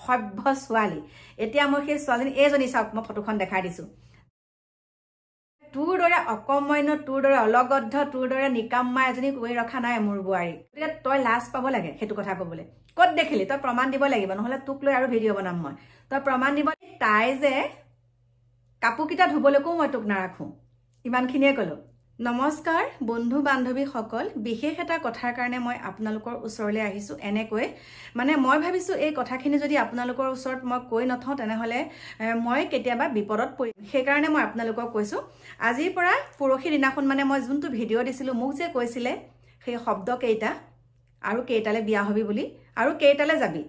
অসভ্য ছোৱালী এতিয়া মই সেই ছোৱালীজনী এইজনী চাওক মই ফটোখন দেখাই দিছো তোৰ দৰে অকমান্য তোৰ দৰে অলগদ্ধ তোৰ দৰে নিকাম্মা এজনী কৰি ৰখা নাই মোৰ বোৱাৰী গতিকে তই লাজ পাব লাগে সেইটো কথা ক'বলৈ ক'ত দেখিলি তই প্ৰমাণ দিব লাগিব নহলে তোক লৈ আৰু ভিডিঅ' বনাম মই তই প্ৰমাণ দিব তাই যে কাপোৰকিটা ধুবলৈকো মই তোক নাৰাখো ইমানখিনিয়ে ক'লো নমস্কাৰ বন্ধু বান্ধৱীসকল বিশেষ এটা কথাৰ কাৰণে মই আপোনালোকৰ ওচৰলৈ আহিছো এনেকৈ মানে মই ভাবিছো এই কথাখিনি যদি আপোনালোকৰ ওচৰত মই কৈ নথওঁ তেনেহলে মই কেতিয়াবা বিপদত পৰিম সেই কাৰণে মই আপোনালোকক কৈছো আজিৰ পৰা পৰহি দিনাখন মানে মই যোনটো ভিডিঅ' দিছিলো মোক যে কৈছিলে সেই শব্দ কেইটা আৰু কেইটালে বিয়া হবি বুলি আৰু কেইটালে যাবি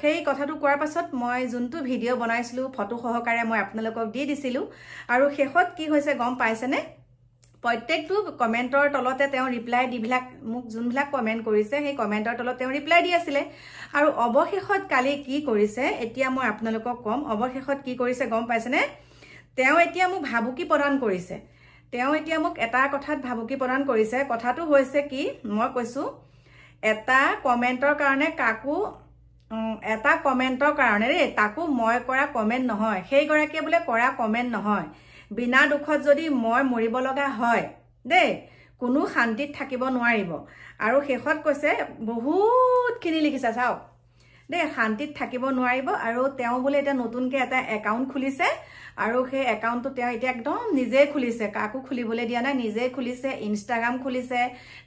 সেই কথাটো কোৱাৰ পাছত মই যোনটো ভিডিঅ' বনাইছিলো ফটো সহকাৰে মই আপোনালোকক দি দিছিলো আৰু শেষত কি হৈছে গম পাইছেনে প্ৰত্যেকটো কমেন্টৰ তলতে তেওঁ ৰিপ্লাই দিবিলাক মোক যোনবিলাক কমেন্ট কৰিছে সেই কমেন্টৰ তলত তেওঁ ৰিপ্লাই দি আছিল আৰু অৱশেষত কালি কি কৰিছে এতিয়া মই আপোনালোকক কম অৱশেষত কি কৰিছে গম পাইছেনে তেওঁ এতিয়া মোক ভাবুকি প্ৰদান কৰিছে তেওঁ এতিয়া মোক এটা কথাত ভাবুকি প্ৰদান কৰিছে কথাটো হৈছে কি মই কৈছো এটা কমেন্টৰ কাৰণে কাকো এটা কমেন্টৰ কাৰণে ৰে তাকো মই কৰা কমেন্ট নহয় সেই গৰাকীয়ে বোলে কৰা কমেন্ট নহয় বিনা দুখত যদি মই মৰিব লগা হয় দেই কোনো শান্তিত থাকিব নোৱাৰিব আৰু শেষত কৈছে বহুতখিনি লিখিছে চাওক দেই শান্তিত থাকিব নোৱাৰিব আৰু তেওঁ বোলে এটা নতুনকে এটা একাউণ্ট খুলিছে আৰু সেই একাউণ্টটো তেওঁ এতিয়া একদম নিজে খুলিছে কাকো খুলিবলৈ দিয়া নাই নিজে খুলিছে ইনষ্টাগ্ৰাম খুলিছে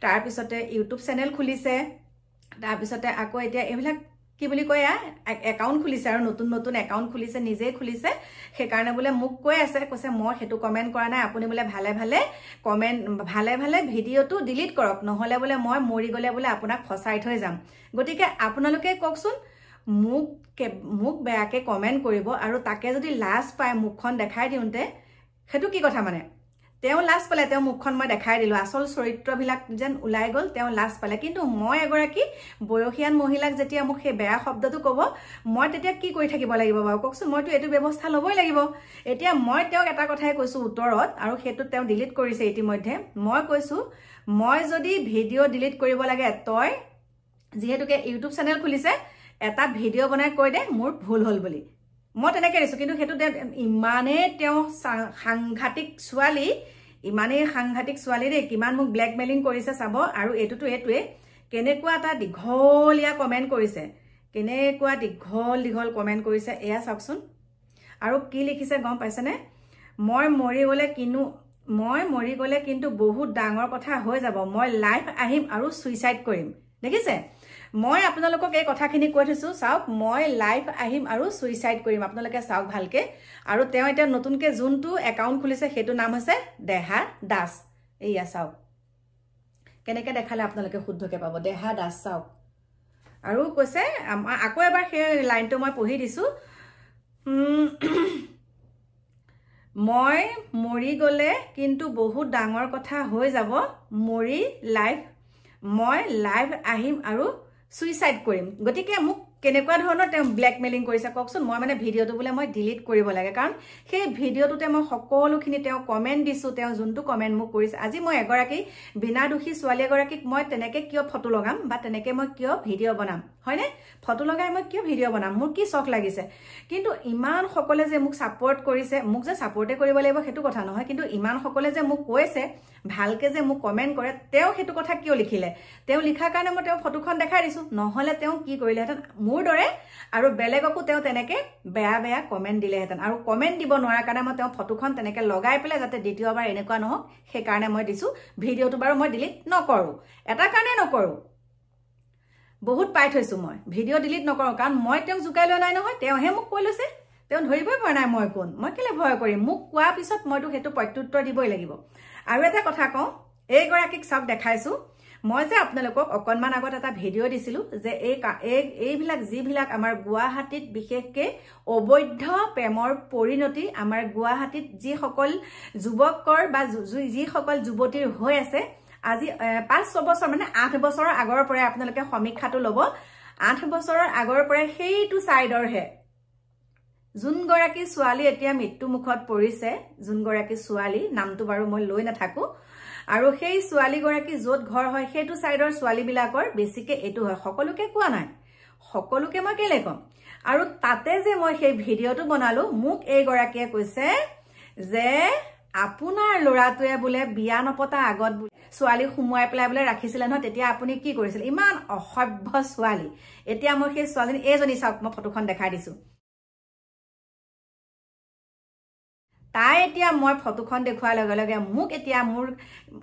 তাৰ পিছতে ইউটিউব চেনেল খুলিছে তাৰ পিছতে আকৌ এতিয়া এইবিলাক কি বুলি কয় একাউণ্ট খুলিছে আৰু নতুন নতুন একাউণ্ট খুলিছে নিজে খুলিছে সেই কাৰণে বোলে মোক কৈ আছে কৈছে মই হেতু কমেন্ট কৰা নাই আপুনি বোলে ভালে ভালে কমেন্ট ভালে ভালে ভিডিঅ'টো ডিলিট কৰক নহলে বোলে মই মৰি গলে বোলে আপোনাক ফসাই থৈ যাম গতিকে আপোনালোকে কওকচোন মোক বেয়াকে কমেন্ট কৰিব আৰু তাকে যদি লাজ পায় মুখখন দেখাই দিওঁতে হেতু কি কথা মানে তেওঁ লাজ পালে তেওঁ মুখখন মই দেখাই দিলো আসল চৰিত্ৰবিলাক যেন ওলাই গল তেওঁ লাজ পালে কিন্তু মই এগৰাকী বয়সীয়ান মহিলাক যেতিয়া মোক সেই বেয়া শব্দটো ক'ব মই তেতিয়া কি কৰি থাকিব লাগিব বাৰু কওকচোন মইতো এইটো ব্যৱস্থা ল'বই লাগিব এতিয়া মই তেওঁক এটা কথাই কৈছো উত্তৰত আৰু সেইটো তেওঁ ডিলিট কৰিছে ইতিমধ্যে মই কৈছো মই যদি ভিডিঅ' ডিলিট কৰিব লাগে তই যিহেতুকে ইউটিউব চেনেল খুলিছে এটা ভিডিঅ' বনাই কৈ দে মোৰ ভুল হ'ল বুলি মই তেনেকৈ দিছো কিন্তু সেইটো ইমানে তেওঁ সাংঘাতিক ছোৱালী ইমানেই সাংঘাতিক ছোৱালী দেই কিমান মোক ব্লেকমেইলিং কৰিছে চাব আৰু এইটোৱে কেনেকুৱা এটা দীঘলীয়া কমেন্ট কৰিছে কেনেকুৱা দীঘল কমেন্ট কৰিছে এয়া চাওকচোন আৰু কি লিখিছে গম পাইছেনে মই মৰি গলে কিন্তু বহুত ডাঙৰ কথা হৈ যাব মই লাইভ আহিম আৰু সুইচাইড কৰিম দেখিছে মই আপোনালোকক এই কথাখিনি কৈ থৈছো চাওক মই লাইভ আহিম আৰু সুইচাইড কৰিম আপোনালোকে চাওক ভালকে আৰু তেওঁ এতিয়া নতুনকে যোনটো একাউণ্ট খুলিছে সেইটো নাম হৈছে দেহা দাস এইয়া চাওক কেনেকৈ দেখালে আপোনালোকে শুদ্ধকে পাব দেহা দাস চাওক আৰু কৈছে আকৌ এবাৰ সেই লাইনটো মই পঢ়ি দিছো মই মৰি গলে কিন্তু বহুত ডাঙৰ কথা হৈ যাব মই লাইভ আহিম আৰু সুইচাইড কৰিম গতিকে মোক কেনেকুৱা ধৰণৰ তেওঁ ব্লেকমেইলিং কৰিছে কওকচোন মই মানে ভিডিঅ'টো বোলে মই ডিলিট কৰিব লাগে কাৰণ সেই ভিডিঅ'টোতে মই সকলোখিনি তেওঁ কমেন্ট দিছো তেওঁ যোনটো কমেন্ট মোক কৰিছে আজি মই এগৰাকী বিনা দোষী ছোৱালী এগৰাকীক মই তেনেকে কিয় ফটো লগাম বা তেনেকে মই কিয় ভিডিঅ' বনাম হয়নে ফটো লগাই মই কিয় ভিডিঅ' বনাম মোৰ কি চখ লাগিছে কিন্তু ইমান সকলে যে মোক সাপোৰ্ট কৰিছে মোক যে সাপোৰ্টে কৰিব লাগিব সেইটো কথা নহয় কিন্তু ইমান সকলে যে মোক কৈছে ভালকে যে মোক কমেন্ট কৰে তেওঁ সেইটো কথা কিয় লিখিলে তেওঁ লিখাৰ কাৰণে মই তেওঁ ফটোখন দেখাই দিছো নহলে তেওঁ কি কৰিলেহেঁতেন মোৰ দৰে আৰু বেলেগকো তেওঁ তেনেকে বেয়া কমেন্ট দিলেহেঁতেন আৰু কমেন্ট দিব নোৱাৰাৰ কাৰণে মই তেওঁ ফটোখন তেনেকে লগাই পেলাই যাতে দ্বিতীয়বাৰ এনেকুৱা নহওক সেই কাৰণে মই দিছো ভিডিঅ'টো বাৰু মই ডিলিট নকৰো এটা কাৰণে নকৰো বহুত পাই থৈছো মই ভিডিঅ' ডিলিট নকৰো কাৰণ মই তেওঁক জুকাই লোৱা নাই নহয় তেওঁহে মোক কৈ লৈছে তেওঁ ধৰিবই পৰা নাই মই কোন মই কেলে ভয় কৰিম মোক কোৱা পিছত মইতো সেইটো প্ৰত্যুত্তৰ দিবই লাগিব আৰু এটা কথা কওঁ এইগৰাকীক চাওক দেখাইছো মই যে আপোনালোকক অকনমান আগত এটা ভিডিঅ' দিছিলো যে এইবিলাক যিবিলাক আমাৰ গুৱাহাটীত বিশেষকৈ অবৈধ প্ৰেমৰ পৰিণতি আমাৰ গুৱাহাটীত যিসকল যুৱকৰ বা যিসকল যুৱতীৰ হৈ আছে আজি 5-6 বছৰ মানে 8 বছৰৰ আগৰ পৰাই আপোনালোকে সমীক্ষাটো ল'ব 8 বছৰৰ আগৰ পৰাই সেইটো চাইডৰহে যোনগৰাকী ছোৱালী এতিয়া মৃত্যু মুখত পৰিছে যোনগৰাকী ছোৱালী নামটো বাৰু মই লৈ নাথাকো আৰু সেই ছোৱালী গৰাকী যত ঘৰ হয় সেইটো সাইডৰ ছোৱালী বিলাকৰ বেছিকে এটো হয় সকলোকে কোৱা নাই সকলোকে মই কেলে কম আৰু তাতে যে মই সেই ভিডিঅ'টো বনালো মোক এইগৰাকীয়ে কৈছে যে আপোনাৰ ল'ৰাটোৱে বোলে বিয়া নপতা আগত ছোৱালী সুমুৱাই পেলাই বোলে ৰাখিছিলে নহয় তেতিয়া আপুনি কি কৰিছিল ইমান অসভ্য ছোৱালী এতিয়া মই সেই ছোৱালী এইজনী চাওক মই ফটোখন দেখাই দিছো তাই এতিয়া মই ফটোখন দেখুৱাৰ লগে লগে মোক এতিয়া মোৰ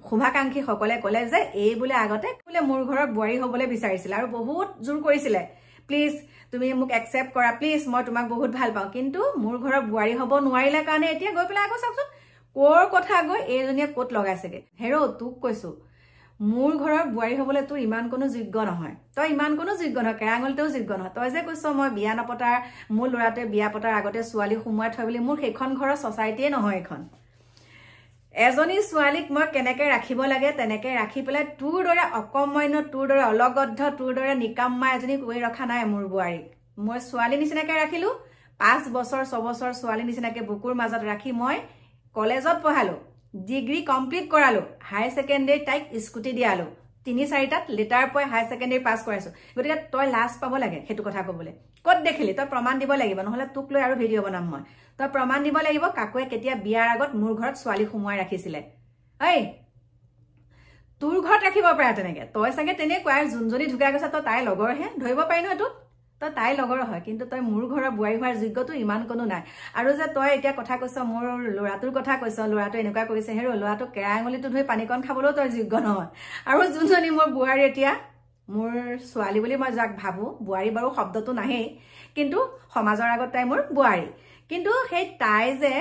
শুভাকাংক্ষী সকলে ক'লে যে এই বোলে আগতে বোলে মোৰ ঘৰৰ বোৱাৰী হ'বলৈ বিচাৰিছিল আৰু বহুত জোৰ কৰিছিলে প্লিজ তুমি মোক একচেপ্ট কৰা প্লিজ মই তোমাক বহুত ভাল পাওঁ কিন্তু মোৰ ঘৰৰ বোৱাৰী হ'ব নোৱাৰিলে কাৰণে এতিয়া গৈ পেলাই আকৌ চাওকচোন কোৰ কথা গৈ এইজনীয়ে ক'ত লগাইছেগে হেৰো তোক কৈছো মোৰ ঘৰৰ বোৱাৰী হ'বলৈ তোৰ ইমান কোনো যোগ্য নহয় তই ইমান কোনো যোগ্য নহয় কেৰাঙলতেও যোগ্য নহয় তই যে কৈছ মই বিয়া নপতাৰ মোৰ ল'ৰাটোৱে বিয়া পতাৰ আগতে ছোৱালী সুমুৱাই থৈ বুলি মোৰ সেইখন ঘৰৰ ছ'চাইটিয়ে নহয় এখন এজনী ছোৱালীক মই কেনেকে ৰাখিব লাগে তেনেকে ৰাখি পেলাই তোৰ দৰে অকমান্য তোৰ দৰে অলগদ্ধ তোৰ দৰে নিকাম্মা এজনী কৰি ৰখা নাই মোৰ বোৱাৰীক মই ছোৱালী নিচিনাকে ৰাখিলো 5 বছৰ 6 বছৰ ছোৱালী নিচিনাকে বুকুৰ মাজত ৰাখি মই কলেজত পঢ়ালো ডিগ্ৰী কমপ্লিট কৰালো হাই সেকেন্ডাৰী তাইক স্কুটি দিয়ালো 3-4টাত লেটাৰ পই হাই সেকেন্ডাৰী পাছ কৰাইছো গতিকে তই লাজ পাব লাগে হেতু কথা ক'বলে কত দেখিলি তই প্ৰমাণ দিব লাগিব নহলে তোক লৈ আৰু ভিডিঅ' বনাম মই তই প্ৰমাণ দিব লাগিব কাকুৱে কেতিয়া বিয়াৰ আগত মোৰ ঘৰত ছোৱালী সুমুৱাই ৰাখিছিলে এই তোৰ ঘৰত ৰাখিব পাৰে তেনেকে তই চাগে তেনেকুৱা জুনজনী ঢুকাই গৈছে তই তাই লগৰ হে ধৰিব পাৰি ন এটো তই তাই লগৰ হয় কিন্তু তই মোৰ ঘৰৰ বোৱাৰী হোৱাৰ যোগ্যটো ইমান কোনো নাই আৰু যে তই এতিয়া কথা কৈছ মোৰ ল'ৰাটোৰ কথা কৈছ ল'ৰাটো এনেকুৱা কৰিছে হেৰো ল'ৰাটো কেৰাঙলিটো ধৰি পানীকণ খাবলৈও তই যোগ্য নহয় আৰু জুনজনী মোৰ বোৱাৰী এতিয়া মোৰ ছোৱালী বুলি মই যাক ভাবো বোৱাৰী বাৰু শব্দটো নাহেই কিন্তু সমাজৰ আগত তাই মোৰ বোৱাৰী কিন্তু সেই তাই যে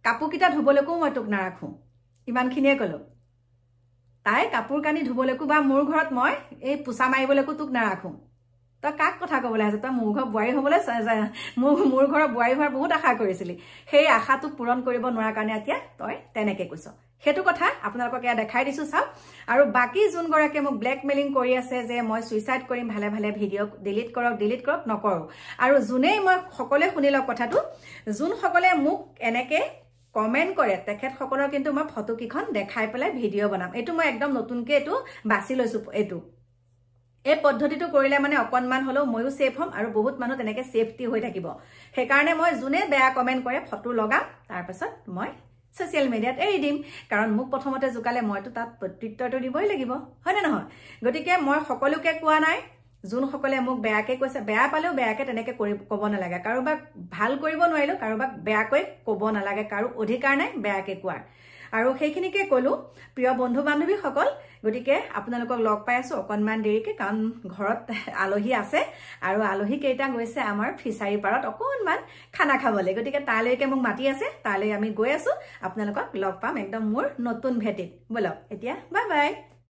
কাপোৰকিটা ধুবলৈকো মই তোক নাৰাখো ইমানখিনিয়ে ক'লো তাই কাপোৰ কানি ধুবলৈকো বা মোৰ ঘৰত মই এই পোছা মাৰিবলৈকো তোক নাৰাখো তই কাক কথা ক'বলৈ আছে তই মোৰ ঘৰ বোৱাৰী হ'বলৈ মোৰ ঘৰৰ বোৱাৰী হোৱাৰ বহুত আশা কৰিছিলি সেই আশাটো পূৰণ কৰিব নোৱাৰা কাৰণে এতিয়া তই তেনেকে কৈছ হেতু কথা আপোনালোকক এয়া দেখাই দিছো চাওক আৰু বাকি যোন গৰাকে মোক ব্লেকমেইলিং কৰি আছে যে মই সুইসাইড কৰিম ভালে ভালে ভিডিঅ' ডিলিট কৰক নকৰো আৰু যোনেই মই সকলে শুনিলক কথাটো যোন সকলে মোক এনেকে কমেন্ট কৰে তেখেত সকলৰ কিন্তু মই ফটো কিখন দেখাই পেলাই ভিডিঅ' বনাম এটো মই একদম নতুনকে এটো বাছি লৈছো এটো এই পদ্ধতিটো কৰিলে মানে অকনমান হলো ময়ো সেফ হম আৰু বহুত মানুহ তেনেকে সেফটি হৈ থাকিব সেই কাৰণে মই যোনে বেয়া কমেন্ট কৰে ফটো লগাম তাৰ পাছত মই সোশ্যাল মিডিয়াত এৰি দিম কাৰণ মোক প্ৰথমতে জুকালে মইতো তাত প্ৰত্যুত্তৰটো দিবই লাগিব হয় না নহয় গতিকে মই সকলোকে কোৱা নাই যোন সকলে মোক বেয়াকে কৈছে বেয়া পালেও বেয়াকে তেনেকে ক'ব নালাগে কাৰোবাক ভাল কৰিব নোৱাৰিলো কাৰোবাক বেয়াকৈ ক'ব নালাগে কাৰো অধিকাৰ নাই বেয়াকে কোৱাৰ আৰু সেইখিনিকে ক'লো প্ৰিয় বন্ধু বান্ধৱী সকল গতিকে আপোনালোকক লগ পাই আছো অকনমান দেৰিকে কাৰণ ঘৰত আলহী আছে আৰু আলহী কেইটা গৈছে আমাৰ ফিচাৰী পাৰত অকনমান খানা খাবলৈ গতিকে তালৈকে মোক মাতি আছে তালৈ আমি গৈ আছো আপোনালোকক লগ পাম একদম মোৰ নতুন ভেটিত বলক এতিয়া বাই বাই